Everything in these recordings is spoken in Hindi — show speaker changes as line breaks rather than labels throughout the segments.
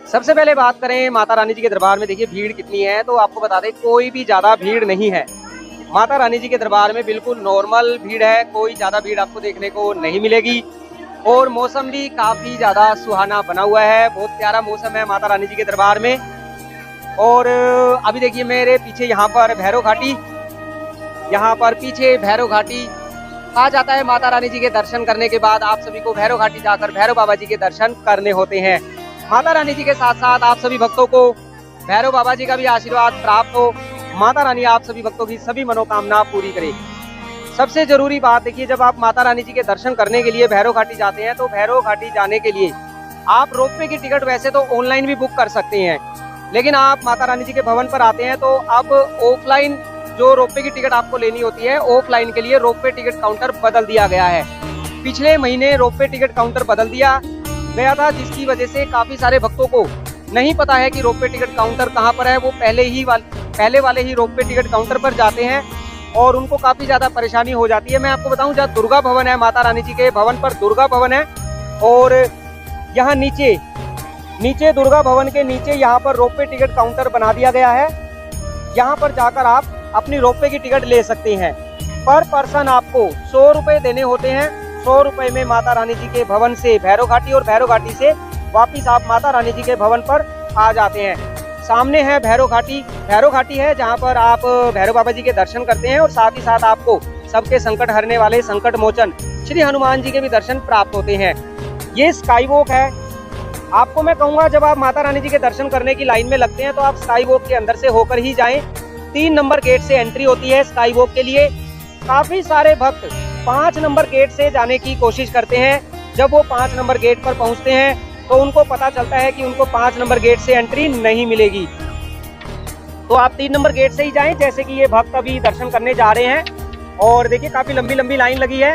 सबसे पहले बात करें माता रानी जी के दरबार में, देखिए भीड़ कितनी है, तो आपको बता दें कोई भी ज़्यादा भीड़ नहीं है। माता रानी जी के दरबार में बिल्कुल नॉर्मल भीड़ है, कोई ज़्यादा भीड़ आपको देखने को नहीं मिलेगी। और मौसम भी काफ़ी ज़्यादा सुहाना बना हुआ है, बहुत प्यारा मौसम है माता रानी जी के दरबार में। और अभी देखिए मेरे पीछे यहाँ पर भैरव घाटी, यहाँ पर पीछे भैरव घाटी आ जाता है। माता रानी जी के दर्शन करने के बाद आप सभी को भैरव घाटी जाकर भैरव बाबा जी के दर्शन करने होते हैं। माता रानी जी के साथ साथ आप सभी भक्तों को भैरव बाबा जी का भी आशीर्वाद प्राप्त हो। माता रानी आप सभी भक्तों की सभी मनोकामना पूरी करे। सबसे जरूरी बात देखिए, जब आप माता रानी जी के दर्शन करने के लिए भैरव घाटी जाते हैं तो भैरव घाटी जाने के लिए आप रोपवे की टिकट वैसे तो ऑनलाइन भी बुक कर सकते हैं, लेकिन आप माता रानी जी के भवन पर आते हैं तो अब ऑफलाइन जो रोपवे की टिकट आपको लेनी होती है, ऑफलाइन के लिए रोपवे टिकट काउंटर बदल दिया गया है। पिछले महीने रोपवे टिकट काउंटर बदल दिया गया था, जिसकी वजह से काफी सारे भक्तों को नहीं पता है कि रोपवे टिकट काउंटर कहां पर है। वो पहले वाले ही रोपवे टिकट काउंटर पर जाते हैं और उनको काफी ज्यादा परेशानी हो जाती है। मैं आपको बताऊं, जहाँ दुर्गा भवन है, माता रानी जी के भवन पर दुर्गा भवन है, और यहाँ नीचे दुर्गा भवन के नीचे यहाँ पर रोपवे टिकट काउंटर बना दिया गया है। यहाँ पर जाकर आप अपनी रोपवे की टिकट ले सकते हैं। पर पर्सन आपको 100 रुपए देने होते हैं। 100 रुपए में माता रानी जी के भवन से भैरव घाटी और भैरव घाटी से वापिस आप माता रानी जी के भवन पर आ जाते हैं। सामने है भैरव घाटी है, जहाँ पर आप भैरव बाबा जी के दर्शन करते हैं और साथ ही साथ आपको सबके संकट हरने वाले संकट मोचन श्री हनुमान जी के भी दर्शन प्राप्त होते हैं। ये स्काई वॉक है। आपको मैं कहूँगा, जब आप माता रानी जी के दर्शन करने की लाइन में लगते हैं तो आप स्काई वॉक के अंदर से होकर ही जाएं। 3 नंबर गेट से एंट्री होती है स्काई वॉक के लिए। काफी सारे भक्त 5 नंबर गेट से जाने की कोशिश करते हैं। जब वो 5 नंबर गेट पर पहुंचते हैं तो उनको पता चलता है कि उनको 5 नंबर गेट से एंट्री नहीं मिलेगी, तो आप 3 नंबर गेट से ही जाएं। जैसे कि ये भक्त अभी दर्शन करने जा रहे हैं और देखिए काफी लंबी लाइन लगी है,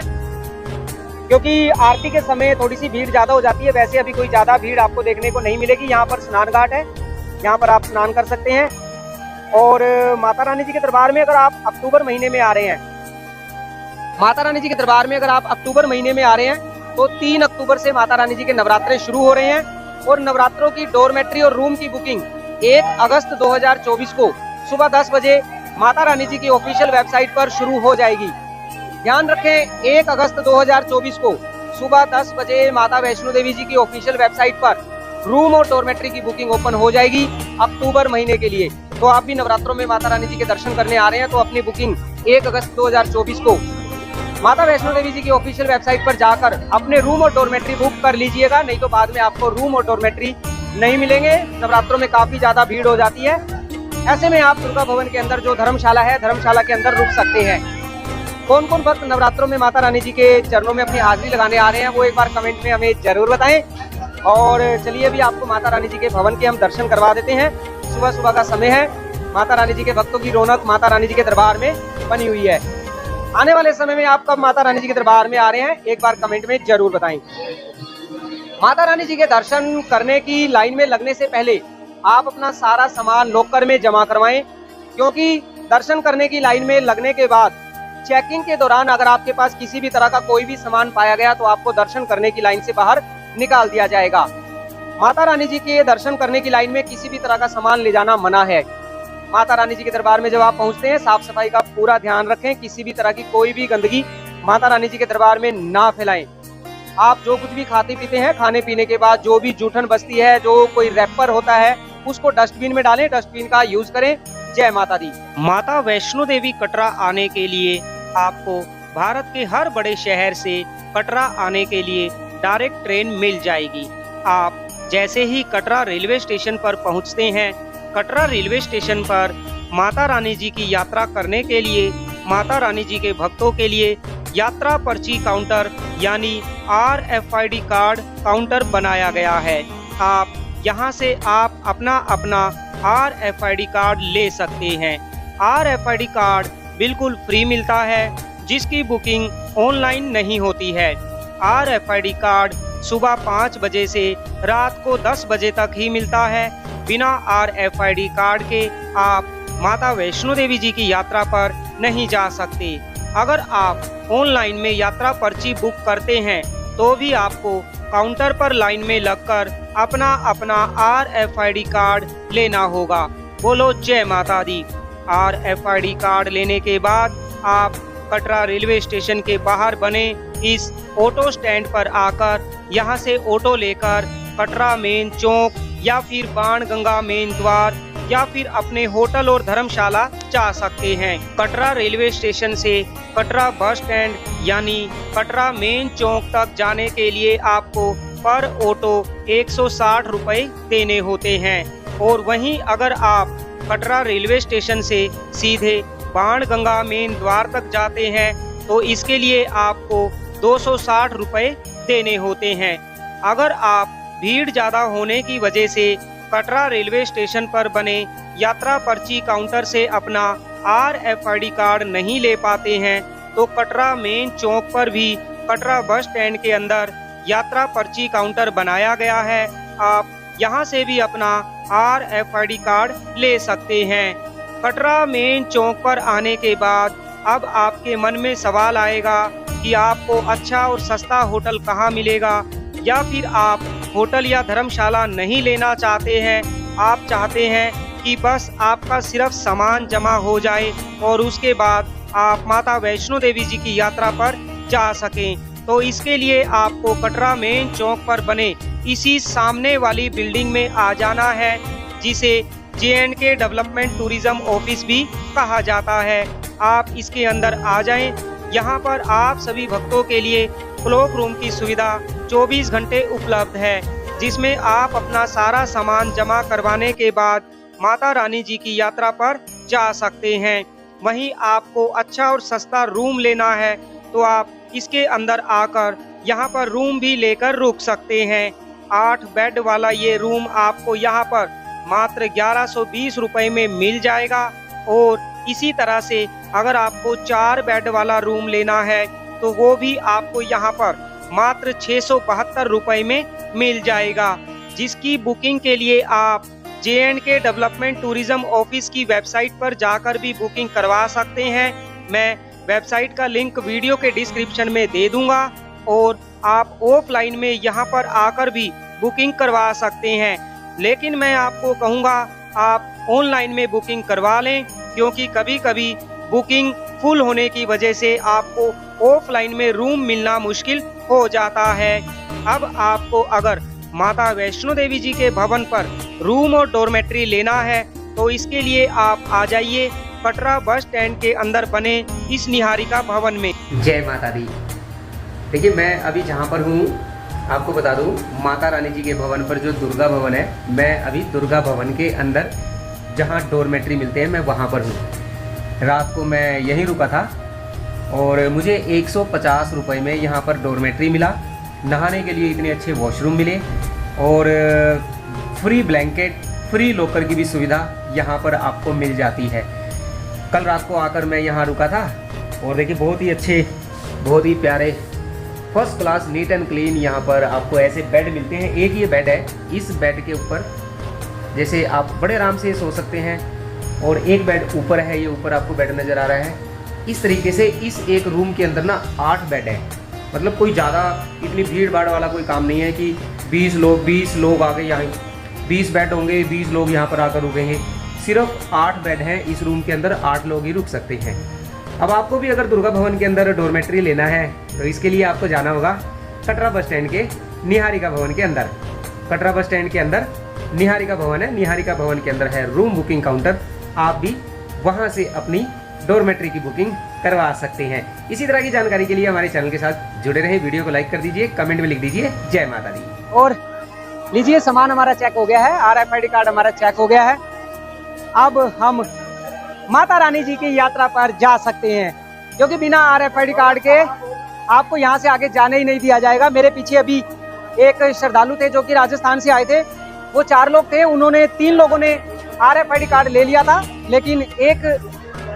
क्योंकि आरती के समय थोड़ी सी भीड़ ज्यादा हो जाती है। वैसे अभी कोई ज्यादा भीड़ आपको देखने को नहीं मिलेगी। यहाँ पर स्नान घाट है, यहाँ पर आप स्नान कर सकते हैं। और माता रानी जी के दरबार में अगर आप अक्टूबर महीने में आ रहे हैं, माता रानी जी के दरबार में अगर आप अक्टूबर महीने में आ रहे हैं तो 3 अक्टूबर से माता रानी जी के नवरात्रे शुरू हो रहे हैं और नवरात्रों की डोरमेट्री और रूम की बुकिंग 1 अगस्त 2024 को सुबह 10 बजे माता रानी जी की ऑफिशियल वेबसाइट पर शुरू हो जाएगी। ध्यान रखें, 1 अगस्त 2024 को सुबह 10 बजे माता वैष्णो देवी जी की ऑफिशियल वेबसाइट पर रूम और डोरमेट्री की बुकिंग ओपन हो जाएगी अक्टूबर महीने के लिए। तो आप भी नवरात्रों में माता रानी जी के दर्शन करने आ रहे हैं तो अपनी बुकिंग 1 अगस्त 2024 को माता वैष्णो देवी जी की ऑफिशियल वेबसाइट पर जाकर अपने रूम और डोरमेट्री बुक कर लीजिएगा, नहीं तो बाद में आपको रूम और डोरमेट्री नहीं मिलेंगे। नवरात्रों में काफी ज्यादा भीड़ हो जाती है। ऐसे में आप दुर्गा भवन के अंदर जो धर्मशाला है, धर्मशाला के अंदर रुक सकते हैं। कौन कौन भक्त नवरात्रों में माता रानी जी के चरणों में अपनी हाजिरी लगाने आ रहे हैं, वो एक बार कमेंट में हमें जरूर बताएं। और चलिए अभी आपको माता रानी जी के भवन के हम दर्शन करवा देते हैं। सुबह का समय है, माता रानी जी के भक्तों की रौनक माता रानी जी के दरबार में बनी हुई है। आने वाले समय में आप कब माता रानी जी के दरबार में आ रहे हैं, एक बार कमेंट में जरूर बताएं। माता रानी जी के दर्शन करने की लाइन में लगने से पहले आप अपना सारा सामान लॉकर में जमा करवाएं, क्योंकि दर्शन करने की लाइन में लगने के बाद चेकिंग के दौरान अगर आपके पास किसी भी तरह का कोई भी सामान पाया गया तो आपको दर्शन करने की लाइन से बाहर निकाल दिया जाएगा। माता रानी जी के दर्शन करने की लाइन में किसी भी तरह का सामान ले जाना मना है। माता रानी जी के दरबार में जब आप पहुंचते हैं, साफ सफाई का पूरा ध्यान रखें। किसी भी तरह की कोई भी गंदगी माता रानी जी के दरबार में ना फैलाएं। आप जो कुछ भी खाते पीते हैं, खाने पीने के बाद जो भी जूठन बचती है, जो कोई रैपर होता है, उसको डस्टबिन में डालें, डस्टबिन का यूज करें। जय माता दी। माता वैष्णो देवी कटरा आने के लिए आपको भारत के हर बड़े शहर से कटरा आने के लिए डायरेक्ट ट्रेन मिल जाएगी। आप जैसे ही कटरा रेलवे स्टेशन पर पहुंचते हैं, कटरा रेलवे स्टेशन पर माता रानी जी की यात्रा करने के लिए माता रानी जी के भक्तों के लिए यात्रा पर्ची काउंटर यानी RFID कार्ड काउंटर बनाया गया है। आप यहां से आप अपना RFID कार्ड ले सकते हैं। RFID कार्ड बिल्कुल फ्री मिलता है, जिसकी बुकिंग ऑनलाइन नहीं होती है। RFID कार्ड सुबह 5 बजे से रात को 10 बजे तक ही मिलता है। बिना RFID कार्ड के आप माता वैष्णो देवी जी की यात्रा पर नहीं जा सकते। अगर आप ऑनलाइन में यात्रा पर्ची बुक करते हैं तो भी आपको काउंटर पर लाइन में लगकर अपना अपना RFID कार्ड लेना होगा। बोलो जय माता दी। RFID कार्ड लेने के बाद आप कटरा रेलवे स्टेशन के बाहर बने इस ऑटो स्टैंड पर आकर यहां से ऑटो लेकर कटरा मेन चौक या फिर बाणगंगा मेन द्वार या फिर अपने होटल और धर्मशाला जा सकते हैं। कटरा रेलवे स्टेशन से कटरा बस स्टैंड यानी कटरा मेन चौक तक जाने के लिए आपको पर ऑटो 160 रुपए देने होते हैं। और वहीं अगर आप कटरा रेलवे स्टेशन से सीधे बाणगंगा मेन द्वार तक जाते हैं तो इसके लिए आपको 260 रुपए देने होते हैं। अगर आप भीड़ ज़्यादा होने की वजह से कटरा रेलवे स्टेशन पर बने यात्रा पर्ची काउंटर से अपना RFID कार्ड नहीं ले पाते हैं तो कटरा मेन चौक पर भी कटरा बस स्टैंड के अंदर यात्रा पर्ची काउंटर बनाया गया है। आप यहां से भी अपना RFID कार्ड ले सकते हैं। कटरा मेन चौक पर आने के बाद अब आपके मन में सवाल आएगा कि आपको अच्छा और सस्ता होटल कहां मिलेगा, या फिर आप होटल या धर्मशाला नहीं लेना चाहते हैं, आप चाहते हैं कि बस आपका सिर्फ सामान जमा हो जाए और उसके बाद आप माता वैष्णो देवी जी की यात्रा पर जा सकें। तो इसके लिए आपको कटरा मेन चौक पर बने इसी सामने वाली बिल्डिंग में आ जाना है, जिसे J&K डेवलपमेंट टूरिज्म ऑफिस भी कहा जाता है। आप इसके अंदर आ जाएं। यहाँ पर आप सभी भक्तों के लिए क्लॉक रूम की सुविधा 24 घंटे उपलब्ध है, जिसमें आप अपना सारा सामान जमा करवाने के बाद माता रानी जी की यात्रा पर जा सकते हैं। वहीं आपको अच्छा और सस्ता रूम लेना है तो आप इसके अंदर आकर यहाँ पर रूम भी लेकर रुक सकते हैं। 8 बेड वाला ये रूम आपको यहाँ पर मात्र 1120 रुपए में मिल जाएगा। और इसी तरह से अगर आपको 4 बेड वाला रूम लेना है तो वो भी आपको यहाँ पर मात्र 672 रुपए में मिल जाएगा, जिसकी बुकिंग के लिए आप J&K डेवलपमेंट टूरिज्म ऑफिस की वेबसाइट पर जाकर भी बुकिंग करवा सकते हैं। मैं वेबसाइट का लिंक वीडियो के डिस्क्रिप्शन में दे दूंगा और आप ऑफलाइन में यहाँ पर आकर भी बुकिंग करवा सकते हैं। लेकिन मैं आपको कहूँगा आप ऑनलाइन में बुकिंग करवा लें, क्योंकि कभी कभी बुकिंग फुल होने की वजह से आपको ऑफलाइन में रूम मिलना मुश्किल हो जाता है। अब आपको अगर माता वैष्णो देवी जी के भवन पर रूम और डॉर्मेट्री लेना है तो इसके लिए आप आ जाइए कटरा बस स्टैंड के अंदर बने इस निहारिका भवन में। जय माता दी। देखिए मैं अभी जहाँ पर हूँ आपको बता दूँ, माता रानी जी के भवन पर जो दुर्गा भवन है, मैं अभी दुर्गा भवन के अंदर जहाँ डॉर्मेट्री मिलते हैं मैं वहाँ पर हूँ। रात को मैं यहीं रुका था और मुझे 150 रुपये में यहाँ पर डॉर्मेट्री मिला। नहाने के लिए इतने अच्छे वॉशरूम मिले और फ्री ब्लैंकेट, फ्री लॉकर की भी सुविधा यहाँ पर आपको मिल जाती है। कल रात को आकर मैं यहाँ रुका था और देखिए बहुत ही अच्छे, बहुत ही प्यारे, first class neat and clean यहाँ पर आपको ऐसे बेड मिलते हैं। एक ये बेड है, इस बेड के ऊपर जैसे आप बड़े आराम से सो सकते हैं और एक बेड ऊपर है, ये ऊपर आपको बेड नज़र आ रहा है। इस तरीके से इस एक रूम के अंदर ना 8 बेड है। मतलब कोई ज़्यादा इतनी भीड़ भाड़ वाला कोई काम नहीं है कि 20 लोग आ गए, यहाँ 20 बेड होंगे, 20 लोग यहाँ पर आकर रुकेंगे। सिर्फ 8 बेड हैं इस रूम के अंदर, 8 लोग ही रुक सकते हैं। अब आपको भी अगर दुर्गा भवन के अंदर डॉर्मेट्री लेना है तो इसके लिए आपको जाना होगा कटरा बस स्टैंड के निहारिका भवन के अंदर। कटरा बस स्टैंड के अंदर निहारिका भवन है, निहारिका भवन के अंदर है रूम बुकिंग काउंटर। आप भी वहाँ से अपनी डॉर्मेट्री की बुकिंग करवा सकते हैं। इसी तरह की जानकारी के लिए हमारे चैनल के साथ जुड़े रहे। वीडियो को लाइक कर दीजिए, कमेंट में लिख दीजिए जय माता दी।
और लीजिए, सामान हमारा चेक हो गया है, RFID कार्ड हमारा चेक हो गया है। अब हम माता रानी जी की यात्रा पर जा सकते हैं, क्योंकि बिना RFID कार्ड के आपको यहाँ से आगे जाने ही नहीं दिया जाएगा। मेरे पीछे अभी एक श्रद्धालु थे जो कि राजस्थान से आए थे, वो 4 लोग थे, उन्होंने 3 लोगों ने RFID कार्ड ले लिया था, लेकिन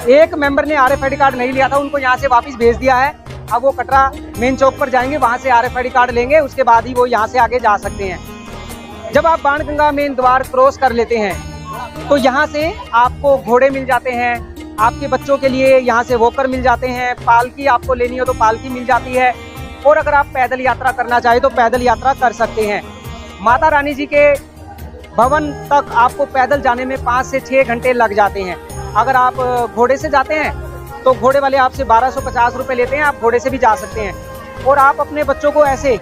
एक मेंबर ने RFID कार्ड नहीं लिया था, उनको यहाँ से वापस भेज दिया है। अब वो कटरा मेन चौक पर जाएंगे, वहाँ से RFID कार्ड लेंगे, उसके बाद ही वो यहाँ से आगे जा सकते हैं। जब आप बाणगंगा मेन द्वार क्रॉस कर लेते हैं तो यहाँ से आपको घोड़े मिल जाते हैं, आपके बच्चों के लिए यहाँ से वॉकर मिल जाते हैं, पालकी आपको लेनी हो तो पालकी मिल जाती है। और अगर आप पैदल यात्रा करना चाहें तो पैदल यात्रा कर सकते हैं। माता रानी जी के भवन तक आपको पैदल जाने में 5 से 6 घंटे लग जाते हैं। अगर आप घोड़े से जाते हैं तो घोड़े वाले आपसे 1250 रुपये लेते हैं, आप घोड़े से भी जा सकते हैं। और आप अपने बच्चों को ऐसे,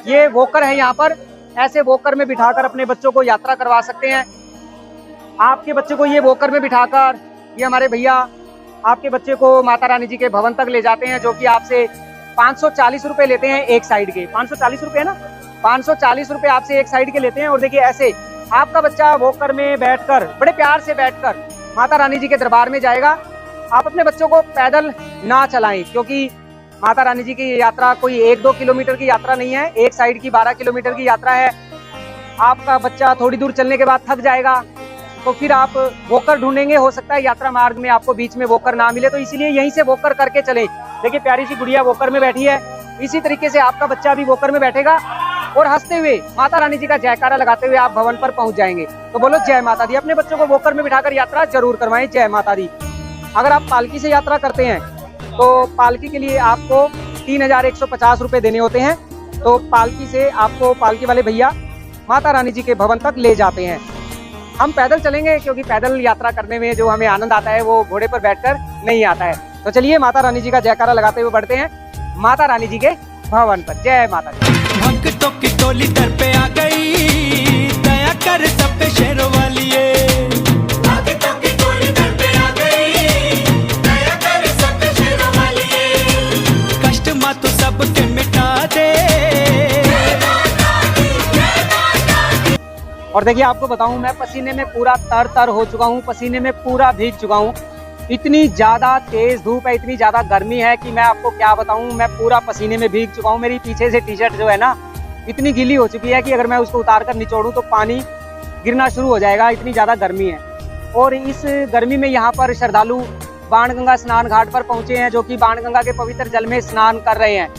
ये वॉकर है यहाँ पर, ऐसे वॉकर में बिठाकर अपने बच्चों को यात्रा करवा सकते हैं। आपके बच्चे को ये वॉकर में बिठाकर, ये हमारे भैया आपके बच्चे को माता रानी जी के भवन तक ले जाते हैं, जो कि आपसे 540 रुपये लेते हैं एक साइड के। 540 रुपये ना, 540 रुपये आपसे एक साइड के लेते हैं। और देखिए ऐसे आपका बच्चा वॉकर में बैठकर, बड़े प्यार से बैठकर माता रानी जी के दरबार में जाएगा। आप अपने बच्चों को पैदल ना चलाएं, क्योंकि माता रानी जी की यात्रा कोई 1-2 किलोमीटर की यात्रा नहीं है, एक साइड की 12 किलोमीटर की यात्रा है। आपका बच्चा थोड़ी दूर चलने के बाद थक जाएगा, तो फिर आप वॉकर ढूंढेंगे, हो सकता है यात्रा मार्ग में आपको बीच में वॉकर ना मिले, तो इसीलिए यहीं से वॉकर करके चलें। देखिए प्यारी सी गुड़िया वॉकर में बैठी है, इसी तरीके से आपका बच्चा भी वॉकर में बैठेगा और हंसते हुए माता रानी जी का जयकारा लगाते हुए आप भवन पर पहुंच जाएंगे। तो बोलो जय माता दी। अपने बच्चों को वॉकर में बिठाकर यात्रा जरूर करवाएं। जय माता दी। अगर आप पालकी से यात्रा करते हैं तो पालकी के लिए आपको 3150 रुपये देने होते हैं। तो पालकी से आपको पालकी वाले भैया माता रानी जी के भवन तक ले जाते हैं। हम पैदल चलेंगे, क्योंकि पैदल यात्रा करने में जो हमें आनंद आता है वो घोड़े पर बैठकर नहीं आता है। तो चलिए माता रानी जी का जयकारा लगाते हुए बढ़ते हैं माता रानी जी के भवन पर। जय माता दी।
भक्तों की टोली दर पे आ गई, दया कर सब पे शेरों वाली ये। भक्तों की टोली दर पे आ गई, दया कर सब पे शेरों वाली ये। कष्ट माँ तो सबके मिटा दे।
और देखिए आपको बताऊं, मैं पसीने में पूरा तर हो चुका हूं, पसीने में पूरा भीग चुका हूं। इतनी ज्यादा तेज धूप है, इतनी ज्यादा गर्मी है कि मैं आपको क्या बताऊं, मैं पूरा पसीने में भीग चुका हूं। मेरी पीछे से टी शर्ट जो है ना, इतनी गीली हो चुकी है कि अगर मैं उसको उतार कर निचोड़ूं तो पानी गिरना शुरू हो जाएगा, इतनी ज्यादा गर्मी है। और इस गर्मी में यहाँ पर श्रद्धालु बाणगंगा स्नान घाट पर पहुंचे हैं, जो कि बाणगंगा के पवित्र जल में स्नान कर रहे हैं।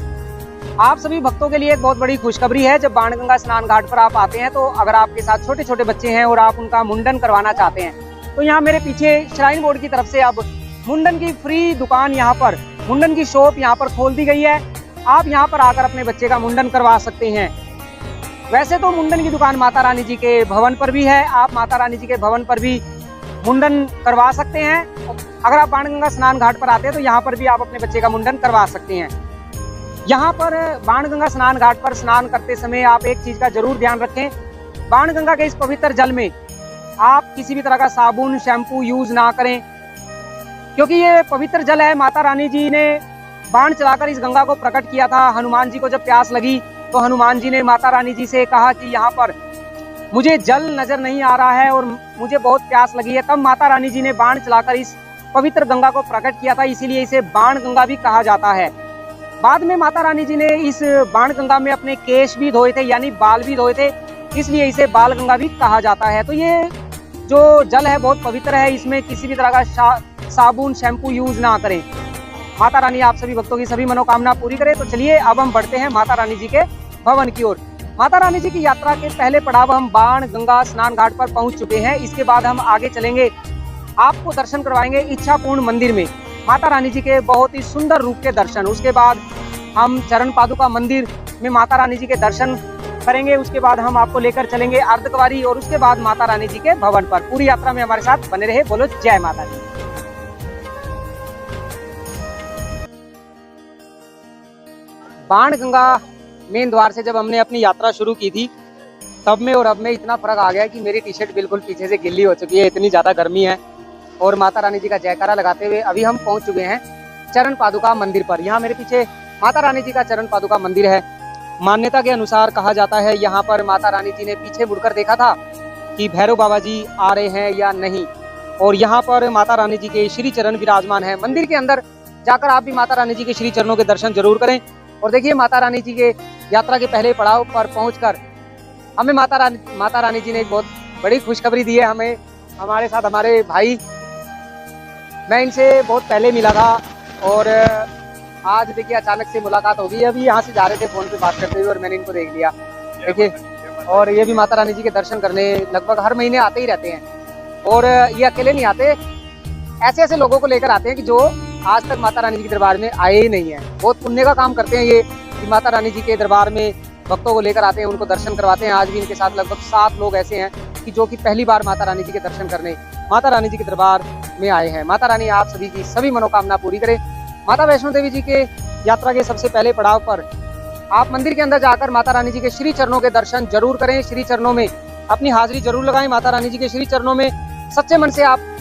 आप सभी भक्तों के लिए एक बहुत बड़ी खुशखबरी है। जब बाणगंगा स्नान घाट पर आप आते हैं तो अगर आपके साथ छोटे छोटे बच्चे हैं और आप उनका मुंडन करवाना चाहते हैं, तो यहाँ मेरे पीछे श्राइन बोर्ड की तरफ से अब मुंडन की फ्री दुकान, यहाँ पर मुंडन की शॉप यहाँ पर खोल दी गई है। आप यहाँ पर आकर अपने बच्चे का मुंडन करवा सकते हैं। वैसे तो मुंडन की दुकान माता रानी जी के भवन पर भी है, आप माता रानी जी के भवन पर भी मुंडन करवा सकते हैं। अगर आप बाणगंगा स्नान घाट पर आते हैं तो यहाँ पर भी आप अपने बच्चे का मुंडन करवा सकते हैं। यहाँ पर बाणगंगा स्नान घाट पर स्नान करते समय आप एक चीज का जरूर ध्यान रखें, बाणगंगा के इस पवित्र जल में आप किसी भी तरह का साबुन शैम्पू यूज ना करें, क्योंकि ये पवित्र जल है। माता रानी जी ने बाण चलाकर इस गंगा को प्रकट किया था। हनुमान जी को जब प्यास लगी तो हनुमान जी ने माता रानी जी से कहा कि यहाँ पर मुझे जल नजर नहीं आ रहा है और मुझे बहुत प्यास लगी है। तब माता रानी जी ने बाण चलाकर इस पवित्र गंगा को प्रकट किया था, इसीलिए इसे बाण गंगा भी कहा जाता है। बाद में माता रानी जी ने इस बाण गंगा में अपने केश भी धोए थे, यानी बाल भी धोए थे, इसलिए इसे बाल गंगा भी कहा जाता है। तो ये जो जल है बहुत पवित्र है, इसमें किसी भी तरह का साबुन शैम्पू यूज ना करें। माता रानी आप सभी भक्तों की सभी मनोकामना पूरी करे। तो चलिए अब हम बढ़ते हैं माता रानी जी के भवन की ओर। माता रानी जी की यात्रा के पहले पड़ाव हम बाण गंगा स्नान घाट पर पहुंच चुके हैं। इसके बाद हम आगे चलेंगे, आपको दर्शन करवाएंगे इच्छापूर्ण मंदिर में, माता रानी जी के बहुत ही सुंदर रूप के दर्शन। उसके बाद हम चरण पादुका मंदिर में माता रानी जी के दर्शन करेंगे। उसके बाद हम आपको लेकर चलेंगे अर्धकुंवारी और उसके बाद माता रानी जी के भवन पर। पूरी यात्रा में हमारे साथ बने रहे। बोलो जय माता दी। बाणगंगा मेन द्वार से जब हमने अपनी यात्रा शुरू की थी, तब में और अब में इतना फर्क आ गया कि मेरी टी शर्ट बिल्कुल पीछे से गिल्ली हो चुकी है, इतनी ज्यादा गर्मी है। और माता रानी जी का जयकारा लगाते हुए अभी हम पहुंच चुके हैं चरण पादुका मंदिर पर। यहाँ मेरे पीछे माता रानी जी का चरण पादुका मंदिर है। मान्यता के अनुसार कहा जाता है यहाँ पर माता रानी जी ने पीछे मुड़कर देखा था कि भैरव बाबा जी आ रहे हैं या नहीं, और यहाँ पर माता रानी जी के श्री चरण विराजमान है। मंदिर के अंदर जाकर आप भी माता रानी जी के श्री चरणों के दर्शन जरूर करें। और देखिए माता रानी जी के यात्रा के पहले पड़ाव पर पहुंचकर हमें माता रानी जी ने एक बहुत बड़ी खुशखबरी दी है हमें। हमारे साथ हमारे भाई, मैं इनसे बहुत पहले मिला था और आज देखिए अचानक से मुलाकात हो गई। अभी यहाँ से जा रहे थे फोन पे बात करते हुए और मैंने इनको देख लिया। देखिए, और ये भी माता रानी जी के दर्शन करने लगभग हर महीने आते ही रहते हैं। और ये अकेले नहीं आते, ऐसे ऐसे लोगों को लेकर आते हैं कि जो आज तक माता रानी जी के दरबार में आए ही नहीं है। बहुत पुण्य का काम करते हैं ये। कि माता रानी जी के दरबार में भक्तों को लेकर आते हैं, उनको दर्शन करवाते हैं। आज भी इनके साथ लगभग 7 लोग ऐसे हैं कि जो कि पहली बार माता रानी जी के दर्शन करने माता रानी जी के दरबार में आए हैं। माता रानी आप सभी की सभी मनोकामना पूरी करे। माता वैष्णो देवी जी के यात्रा के सबसे पहले पड़ाव पर आप मंदिर के अंदर जाकर माता रानी जी के श्री चरणों के दर्शन जरूर करें। श्री चरणों में अपनी हाजिरी जरूर लगाएं। माता रानी जी के श्री चरणों में सच्चे मन से आप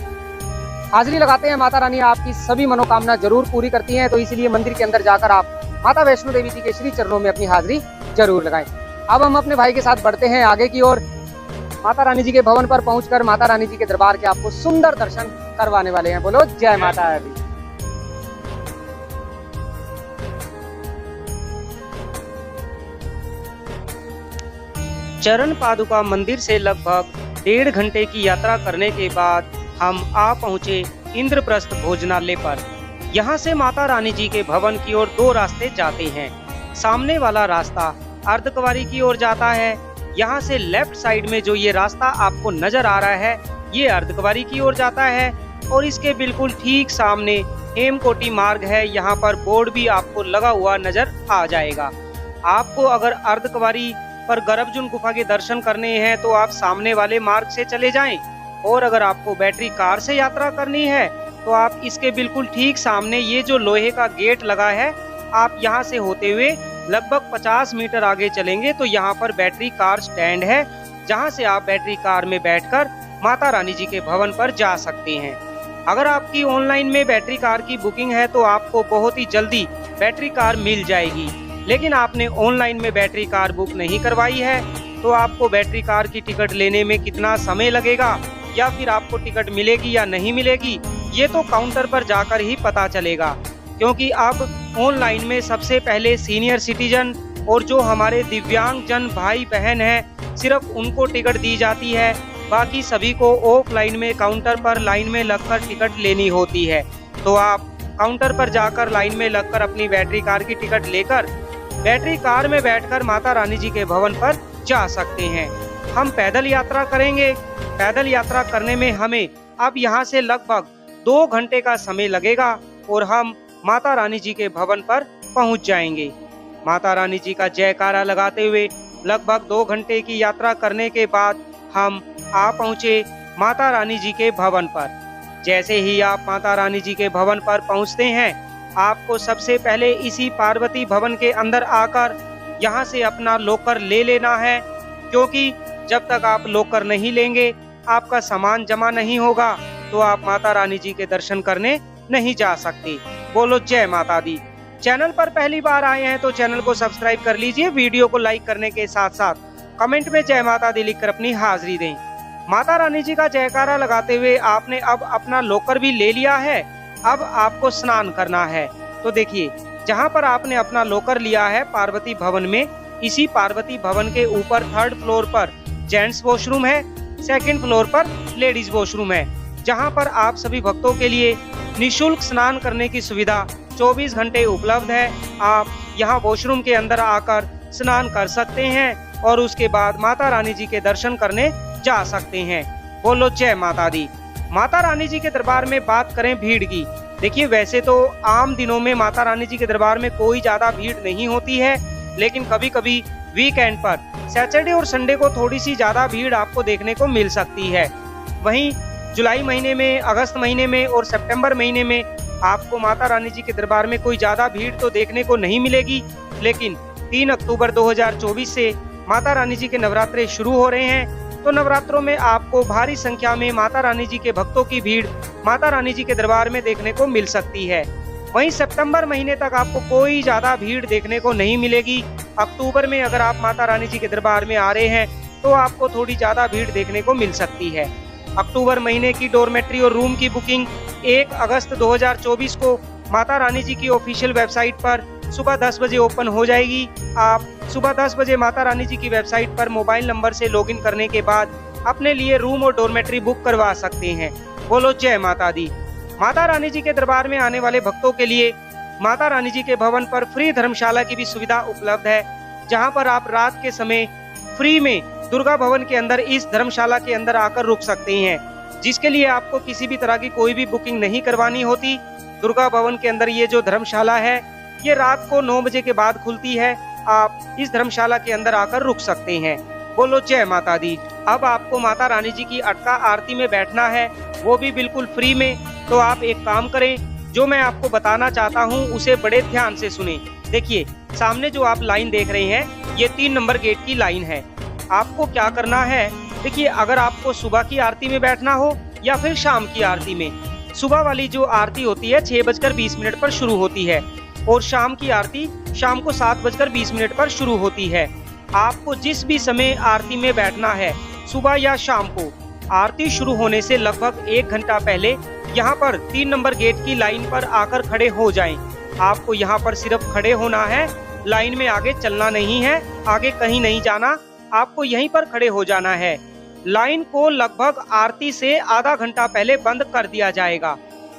हाजिरी लगाते हैं, माता रानी आपकी सभी मनोकामना जरूर पूरी करती हैं। तो इसलिए मंदिर के अंदर जाकर आप माता वैष्णो देवी जी के श्री चरणों में अपनी हाजिरी जरूर लगाएं। अब हम अपने भाई के साथ बढ़ते हैं आगे की ओर। माता रानी जी के भवन पर पहुंचकर माता रानी जी के दरबार के आपको सुंदर दर्शन करवाने वाले हैं। बोलो जय माता दी।
चरण पादुका मंदिर से लगभग 1.5 घंटे की यात्रा करने के बाद हम आ पहुँचे इंद्रप्रस्थ भोजनालय पर। यहाँ से माता रानी जी के भवन की ओर 2 रास्ते जाते हैं। सामने वाला रास्ता अर्धकुंवारी की ओर जाता है। यहाँ से लेफ्ट साइड में जो ये रास्ता आपको नजर आ रहा है, ये अर्धकुंवारी की ओर जाता है। और इसके बिल्कुल ठीक सामने हेमकोटी मार्ग है। यहाँ पर बोर्ड भी आपको लगा हुआ नजर आ जाएगा। आपको अगर अर्धकुंवारी पर गर्भजून गुफा के दर्शन करने हैं तो आप सामने वाले मार्ग से चले जाएं। और अगर आपको बैटरी कार से यात्रा करनी है तो आप इसके बिल्कुल ठीक सामने ये जो लोहे का गेट लगा है, आप यहाँ से होते हुए लगभग 50 मीटर आगे चलेंगे तो यहाँ पर बैटरी कार स्टैंड है, जहाँ से आप बैटरी कार में बैठकर माता रानी जी के भवन पर जा सकते हैं। अगर आपकी ऑनलाइन में बैटरी कार की बुकिंग है तो आपको बहुत ही जल्दी बैटरी कार मिल जाएगी। लेकिन आपने ऑनलाइन में बैटरी कार बुक नहीं करवाई है तो आपको बैटरी कार की टिकट लेने में कितना समय लगेगा या फिर आपको टिकट मिलेगी या नहीं मिलेगी, ये तो काउंटर पर जाकर ही पता चलेगा। क्योंकि अब ऑनलाइन में सबसे पहले सीनियर सिटीजन और जो हमारे दिव्यांग जन भाई बहन हैं, सिर्फ उनको टिकट दी जाती है। बाकी सभी को ऑफलाइन में काउंटर पर लाइन में लगकर टिकट लेनी होती है। तो आप काउंटर पर जाकर लाइन में लगकर अपनी बैटरी कार की टिकट लेकर बैटरी कार में बैठकर माता रानी जी के भवन पर जा सकते हैं। हम पैदल यात्रा करेंगे। पैदल यात्रा करने में हमें अब यहाँ से लगभग 2 घंटे का समय लगेगा और हम माता रानी जी के भवन पर पहुँच जाएंगे। माता रानी जी का जयकारा लगाते हुए लगभग 2 घंटे की यात्रा करने के बाद हम आ पहुँचे माता रानी जी के भवन पर। जैसे ही आप माता रानी जी के भवन पर पहुँचते हैं, आपको सबसे पहले इसी पार्वती भवन के अंदर आकर यहाँ से अपना लॉकर ले लेना है। क्योंकि जब तक आप लॉकर नहीं लेंगे, आपका सामान जमा नहीं होगा तो आप माता रानी जी के दर्शन करने नहीं जा सकते। बोलो जय माता दी। चैनल पर पहली बार आए हैं तो चैनल को सब्सक्राइब कर लीजिए। वीडियो को लाइक करने के साथ साथ कमेंट में जय माता दी लिखकर अपनी हाजिरी दें। माता रानी जी का जयकारा लगाते हुए आपने अब अपना लॉकर भी ले लिया है। अब आपको स्नान करना है। तो देखिए, जहाँ पर आपने अपना लॉकर लिया है पार्वती भवन में, इसी पार्वती भवन के ऊपर 3rd फ्लोर पर जेंट्स वॉशरूम है, 2nd फ्लोर पर लेडीज वॉशरूम है, जहाँ पर आप सभी भक्तों के लिए निःशुल्क स्नान करने की सुविधा 24 घंटे उपलब्ध है। आप यहाँ वॉशरूम के अंदर आकर स्नान कर सकते हैं और उसके बाद माता रानी जी के दर्शन करने जा सकते हैं। बोलो जय माता दी। माता रानी जी के दरबार में बात करें भीड़ की, देखिए वैसे तो आम दिनों में माता रानी जी के दरबार में कोई ज्यादा भीड़ नहीं होती है, लेकिन कभी कभी वीकेंड पर सैटरडे और संडे को थोड़ी सी ज्यादा भीड़ आपको देखने को मिल सकती है। वहीं जुलाई महीने में, अगस्त महीने में और सितंबर महीने में आपको माता रानी जी के दरबार में कोई ज्यादा भीड़ तो देखने को नहीं मिलेगी। लेकिन 3 अक्टूबर 2024 से माता रानी जी के नवरात्रे शुरू हो रहे हैं, तो नवरात्रों में आपको भारी संख्या में माता रानी जी के भक्तों की भीड़ माता रानी जी के दरबार में देखने को मिल सकती है। वहीं सितंबर महीने तक आपको कोई ज्यादा भीड़ देखने को नहीं मिलेगी। अक्टूबर में अगर आप माता रानी जी के दरबार में आ रहे हैं तो आपको थोड़ी ज्यादा भीड़ देखने को मिल सकती है। अक्टूबर महीने की डॉर्मेट्री और रूम की बुकिंग 1 अगस्त 2024 को माता रानी जी की ऑफिशियल वेबसाइट पर सुबह 10 बजे ओपन हो जाएगी। आप सुबह 10 बजे माता रानी जी की वेबसाइट पर मोबाइल नंबर से लॉगिन करने के बाद अपने लिए रूम और डॉर्मेट्री बुक करवा सकते हैं। बोलो जय माता दी। माता रानी जी के दरबार में आने वाले भक्तों के लिए माता रानी जी के भवन पर फ्री धर्मशाला की भी सुविधा उपलब्ध है, जहां पर आप रात के समय फ्री में दुर्गा भवन के अंदर इस धर्मशाला के अंदर आकर रुक सकते हैं, जिसके लिए आपको किसी भी तरह की कोई भी बुकिंग नहीं करवानी होती। दुर्गा भवन के अंदर ये जो धर्मशाला है ये रात को 9 बजे के बाद खुलती है। आप इस धर्मशाला के अंदर आकर रुक सकते हैं। बोलो जय माता दी। अब आपको माता रानी जी की अटका आरती में बैठना है, वो भी बिल्कुल फ्री में। तो आप एक काम करें, जो मैं आपको बताना चाहता हूँ उसे बड़े ध्यान से सुने। देखिए सामने जो आप लाइन देख रहे हैं, ये 3 नंबर गेट की लाइन है। आपको क्या करना है, देखिए अगर आपको सुबह की आरती में बैठना हो या फिर शाम की आरती में, सुबह वाली जो आरती होती है 6:20 पर शुरू होती है और शाम की आरती शाम को 7:20 पर शुरू होती है। आपको जिस भी समय आरती में बैठना है, सुबह या शाम को, आरती शुरू होने से लगभग 1 घंटा पहले यहाँ पर 3 नंबर गेट की लाइन पर आकर खड़े हो जाएं। आपको यहाँ पर सिर्फ खड़े होना है, लाइन में आगे चलना नहीं है, आगे कहीं नहीं जाना, आपको यहीं पर खड़े हो जाना है। लाइन को लगभग आरती से आधा घंटा पहले बंद कर दिया जाएगा।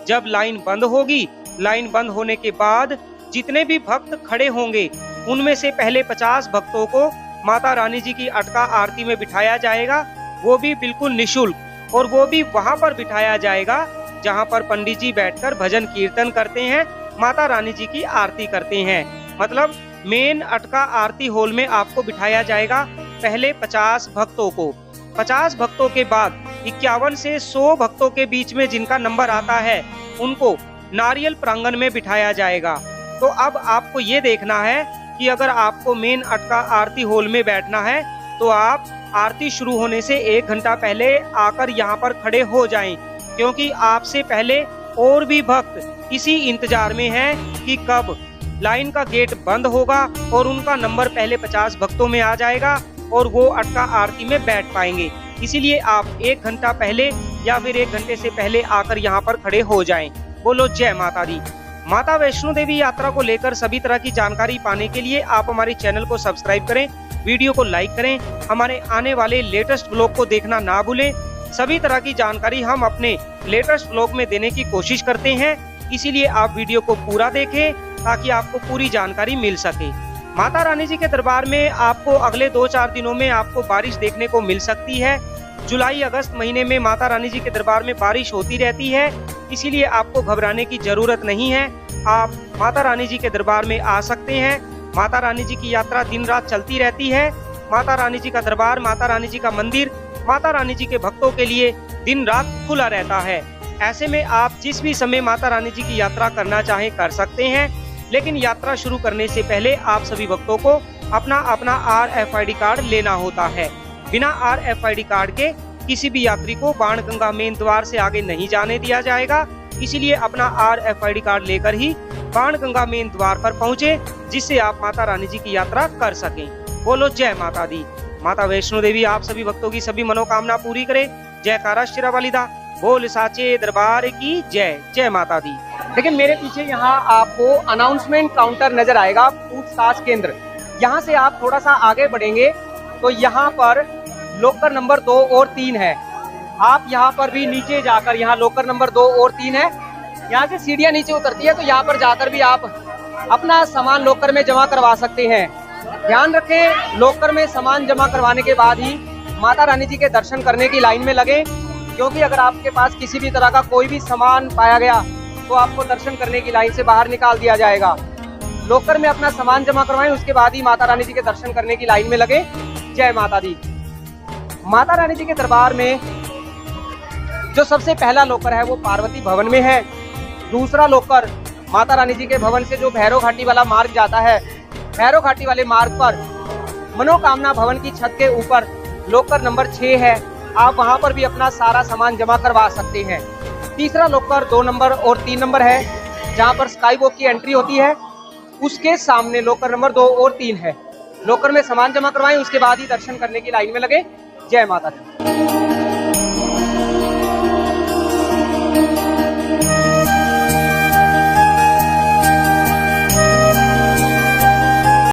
जब लाइन बंद होगी, लाइन बंद होने के बाद जितने भी भक्त खड़े होंगे उनमें से पहले 50 भक्तों को माता रानी जी की अटका आरती में बिठाया जाएगा, वो भी बिल्कुल निशुल्क, और वो भी वहाँ पर बिठाया जाएगा जहाँ पर पंडित जी बैठकर भजन कीर्तन करते हैं, माता रानी जी की आरती करते हैं। मतलब मेन अटका आरती हॉल में आपको बिठाया जाएगा पहले 50 भक्तों को। 50 भक्तों के बाद 51 से 100 भक्तों के बीच में जिनका नंबर आता है उनको नारियल प्रांगण में बिठाया जाएगा। तो अब आपको ये देखना है कि अगर आपको मेन अटका आरती हॉल में बैठना है तो आप आरती शुरू होने से 1 घंटा पहले आकर यहाँ पर खड़े हो जाएं, क्योंकि आपसे पहले और भी भक्त इसी इंतजार में हैं कि कब लाइन का गेट बंद होगा और उनका नंबर पहले 50 भक्तों में आ जाएगा और वो अटका आरती में बैठ पाएंगे। इसीलिए आप 1 घंटा पहले या फिर 1 घंटे से पहले आकर यहाँ पर खड़े हो जाएं। बोलो जय माता दी। माता वैष्णो देवी यात्रा को लेकर सभी तरह की जानकारी पाने के लिए आप हमारे चैनल को सब्सक्राइब करें, वीडियो को लाइक करें, हमारे आने वाले लेटेस्ट ब्लॉग को देखना ना भूलें। सभी तरह की जानकारी हम अपने लेटेस्ट ब्लॉग में देने की कोशिश करते हैं, इसीलिए आप वीडियो को पूरा देखें ताकि आपको पूरी जानकारी मिल सके। माता रानी जी के दरबार में आपको अगले 2-4 दिनों में आपको बारिश देखने को मिल सकती है। जुलाई अगस्त महीने में माता रानी जी के दरबार में बारिश होती रहती है, इसीलिए आपको घबराने की जरूरत नहीं है। आप माता रानी जी के दरबार में आ सकते हैं। माता रानी जी की यात्रा दिन रात चलती रहती है। माता रानी जी का दरबार, माता रानी जी का मंदिर, माता रानी जी के भक्तों के लिए दिन रात खुला रहता है। ऐसे में आप जिस भी समय माता रानी जी की यात्रा करना चाहें कर सकते हैं, लेकिन यात्रा शुरू करने से पहले आप सभी भक्तों को अपना अपना RFID कार्ड लेना होता है। बिना RFID कार्ड के किसी भी यात्री को बाणगंगा मेन द्वार से आगे नहीं जाने दिया जाएगा, इसीलिए अपना RFID कार्ड लेकर ही बाणगंगा मेन द्वार पर पहुँचे, जिससे आप माता रानी जी की यात्रा कर सकें। बोलो जय माता दी। माता वैष्णो देवी आप सभी भक्तों की सभी मनोकामना पूरी करे। जयकारा शेरा वालिदा, बोल साचे दरबार की जय। जय माता दी।
लेकिन मेरे पीछे यहाँ आपको अनाउंसमेंट काउंटर नजर आएगा, पूछताछ केंद्र। यहाँ से आप थोड़ा सा आगे बढ़ेंगे तो यहाँ पर लॉकर नंबर 2 और 3 है। आप यहाँ पर भी नीचे जाकर, यहाँ लॉकर नंबर 2 और 3 है, यहाँ से सीढ़ियाँ नीचे उतरती है, तो यहाँ पर जाकर भी आप अपना सामान लॉकर में जमा करवा सकते हैं। ध्यान रखें, लॉकर में सामान जमा करवाने के बाद ही माता रानी जी के दर्शन करने की लाइन में लगे, क्योंकि अगर आपके पास किसी भी तरह का कोई भी सामान पाया गया तो आपको दर्शन करने की लाइन से बाहर निकाल दिया जाएगा। लॉकर में अपना सामान जमा करवाएं, उसके बाद ही माता रानी जी के दर्शन करने की लाइन में लगे। जय माता दी। माता रानी जी के दरबार में जो सबसे पहला लॉकर है वो पार्वती भवन में है। दूसरा लॉकर माता रानी जी के भवन से जो भैरव घाटी वाला मार्ग जाता है, भैरव घाटी वाले मार्ग पर मनोकामना भवन की छत के ऊपर लॉकर नंबर 6 है। आप वहां पर भी अपना सारा सामान जमा करवा सकते हैं। तीसरा लॉकर 2 नंबर और 3 नंबर है, जहां पर स्काई वॉक की एंट्री होती है, उसके सामने लॉकर नंबर 2 और 3 है। लॉकर में सामान जमा करवाएं, उसके बाद ही दर्शन करने की लाइन में लगे। जय माता दी।